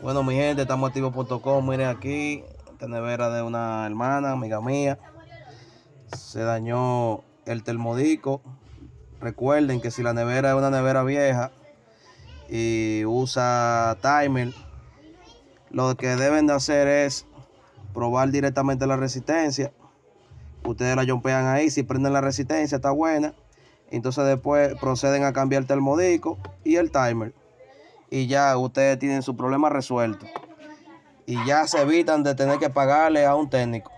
Bueno, mi gente, estamos activos.com. Miren aquí, esta nevera de una hermana, amiga mía. Se dañó el termodico. Recuerden que si la nevera es una nevera vieja y usa timer, lo que deben de hacer es probar directamente la resistencia. Ustedes la jumpean ahí, si prenden la resistencia está buena. Entonces después proceden a cambiar el termodico y el timer. Y ya ustedes tienen su problema resuelto. Y ya se evitan de tener que pagarle a un técnico.